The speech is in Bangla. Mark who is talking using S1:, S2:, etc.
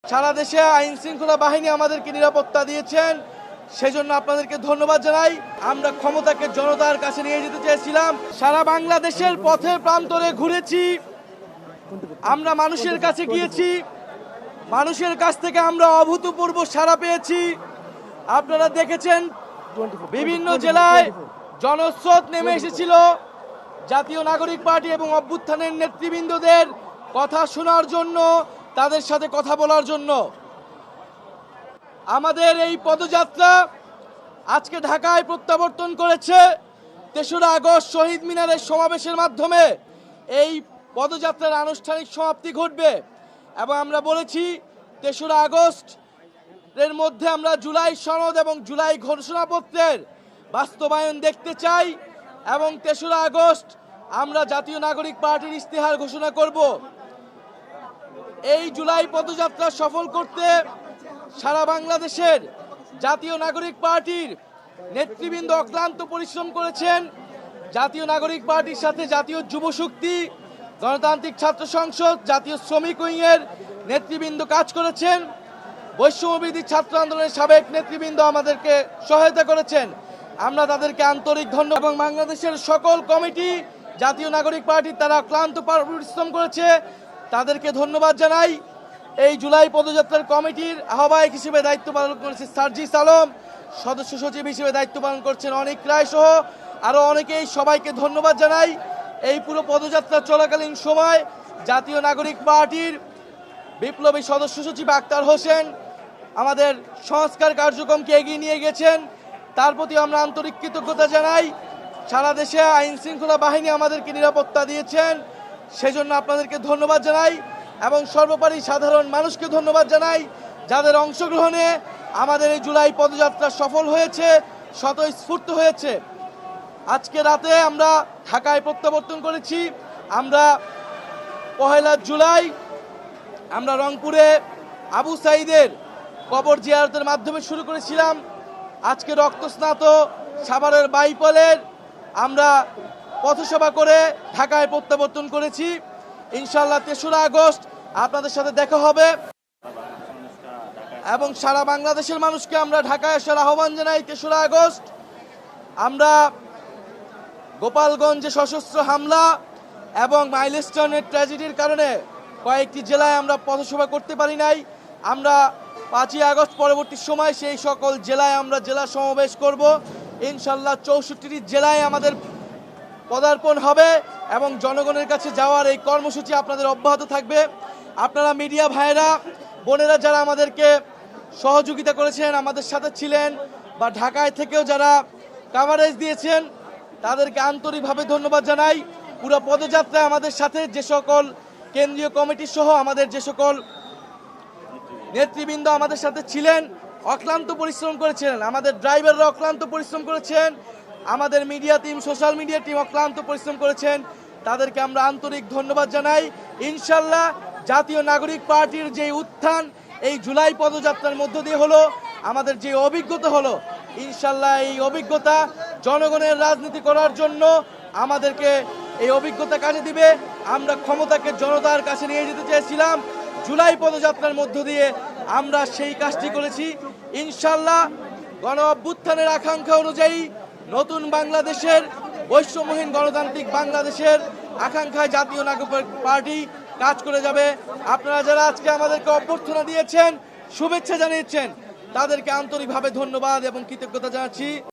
S1: সারা দেশে আইন শৃঙ্খলা বাহিনী আমাদেরকে নিরাপত্তা দিয়েছেন, সেজন্য আপনাদেরকে ধন্যবাদ জানাই। আমরা ক্ষমতাকে জনতার কাছে নিয়ে যেতে চেয়েছিলাম। সারা বাংলাদেশের পথে প্রান্তরে ঘুরেছি, আমরা মানুষের কাছে গিয়েছি, মানুষের কাছ থেকে আমরা অভূতপূর্ব সাড়া পেয়েছি। আপনারা দেখেছেন বিভিন্ন জেলায় জনস্রোত নেমে এসেছিল জাতীয় নাগরিক পার্টি এবং অভ্যুত্থানের নেতৃবৃন্দদের কথা শোনার জন্য, তাদের সাথে কথা বলার জন্য। আমাদের এই পদযাত্রা আজকে ঢাকায় প্রত্যাবর্তন করেছে। ৩রা আগস্ট শহীদ মিনারের সমাবেশের মাধ্যমে এই পদযাত্রার আনুষ্ঠানিক সমাপ্তি ঘটবে এবং আমরা বলেছি ৩রা আগস্ট এর মধ্যে আমরা জুলাই সনদ এবং জুলাই ঘোষণাপত্রের বাস্তবায়ন দেখতে চাই এবং ৩রা আগস্ট আমরা জাতীয় নাগরিক পার্টির ইশতেহার ঘোষণা করব। এই জুলাই পদযাত্রা সফল করতে সারা বাংলাদেশের জাতীয় নাগরিক পার্টির নেতৃবৃন্দ অক্লান্ত পরিশ্রম করেছেন। জাতীয় নাগরিক পার্টির সাথে জাতীয় যুব শক্তি, গণতান্ত্রিক ছাত্র সংসদ, জাতীয় শ্রমিক উইংয়ের নেতৃবৃন্দ কাজ করেছেন। বৈষম্যবিরোধী ছাত্র আন্দোলনের সাবেক নেতৃবৃন্দ আমাদেরকে সহায়তা করেছেন, আমরা তাদেরকে আন্তরিক ধন্যবাদ। এবং বাংলাদেশের সকল কমিটি জাতীয় নাগরিক পার্টির তারা ক্লান্ত পরিশ্রম করেছে, তাদেরকে ধন্যবাদ জানাই। এই জুলাই পদযাত্রার কমিটির আহ্বায়ক হিসেবে দায়িত্ব পালন করেছে সার্জিস আলম, সদস্য সচিব হিসেবে দায়িত্ব পালন করছেন অনেক রায় সহ আরও অনেকেই, সবাইকে ধন্যবাদ জানাই। এই পুরো পদযাত্রা চলাকালীন সময় জাতীয় নাগরিক পার্টির বিপ্লবী সদস্য সচিব আক্তার হোসেন আমাদের সংস্কার কার্যক্রমকে এগিয়ে নিয়ে গেছেন, তার প্রতি আমরা আন্তরিক কৃতজ্ঞতা জানাই। সারা দেশে আইন শৃঙ্খলা বাহিনী আমাদেরকে নিরাপত্তা দিয়েছেন, সেজন্য আপনাদেরকে ধন্যবাদ জানাই এবং সর্বোপরি সাধারণ মানুষকে ধন্যবাদ জানাই যাদের অংশগ্রহণে আমাদের এই জুলাই পদযাত্রা সফল হয়েছে, স্বতঃস্ফূর্ত হয়েছে। আজকে রাতে আমরা ঢাকায় প্রত্যাবর্তন করেছি। আমরা 1 জুলাই আমরা রংপুরে আবু সাঈদের কবর জিয়ারতের মাধ্যমে শুরু করেছিলাম। আজকে রক্তস্নাত সাভারের বাইপলের আমরা পথসভা করে ঢাকায় প্রত্যাবর্তন করেছি। ইনশাআল্লাহ ৩রা আগস্ট আপনাদের সাথে দেখা হবে এবং সারা বাংলাদেশের মানুষকে আমরা ঢাকায় আসার আহ্বান জানাই। ৩রা আগস্ট আমরা গোপালগঞ্জে সশস্ত্র হামলা এবং মাইলস্টোনের ট্র্যাজেডির কারণে কয়েকটি জেলায় আমরা পথসভা করতে পারি নাই। আমরা 5ই আগস্ট পরবর্তী সময় সেই সকল জেলায় আমরা জেলা সমাবেশ করব। ইনশাল্লাহ 64টি জেলায় আমাদের পদার্পণ হবে এবং জনগণের কাছে যাওয়ার এই কর্মসূচি আপনাদের অব্যাহত থাকবে। আপনারা মিডিয়া ভাইয়েরা, বোনেরা যারা আমাদেরকে সহযোগিতা করেছেন, আমাদের সাথে ছিলেন বা ঢাকায় থেকেও যারা কাভারেজ দিয়েছেন, তাদেরকে আন্তরিকভাবে ধন্যবাদ জানাই। পুরো পদযাত্রায় আমাদের সাথে যে সকল কেন্দ্রীয় কমিটি সহ আমাদের যে সকল নেতৃবৃন্দ আমাদের সাথে ছিলেন, অক্লান্ত পরিশ্রম করেছেন। আমাদের ড্রাইভাররা অক্লান্ত পরিশ্রম করেছেন, আমাদের media team, social media team অক্লান্ত পরিশ্রম করেছেন, তাদেরকে আমরা আন্তরিক ধন্যবাদ জানাই। ইনশাল্লাহ জাতীয় নাগরিক পার্টির যে উত্থান এই জুলাই পদযাত্রার মধ্য দিয়ে হলো, আমাদের যে অভিজ্ঞতা হলো, ইনশাল্লাহ এই অভিজ্ঞতা জনগণের রাজনীতি করার জন্য আমাদেরকে এই অভিজ্ঞতা কাজে দিবে। আমরা ক্ষমতাকে জনতার কাছে নিয়ে যেতে চেয়েছিলাম, জুলাই পদযাত্রার মধ্য দিয়ে আমরা সেই কাজটি করেছি। ইনশাল্লাহ গণ অভ্যুত্থানের আকাঙ্ক্ষা অনুযায়ী নতুন বাংলাদেশের, বৈষম্যহীন গণতান্ত্রিক বাংলাদেশের আকাঙ্ক্ষায় জাতীয় নাগরিক পার্টি কাজ করে যাবে। আপনারা যারা আজকে আমাদেরকে অভ্যর্থনা দিয়েছেন, শুভেচ্ছা জানিয়েছেন, তাদেরকে আন্তরিকভাবে ধন্যবাদ এবং কৃতজ্ঞতা জানাচ্ছি।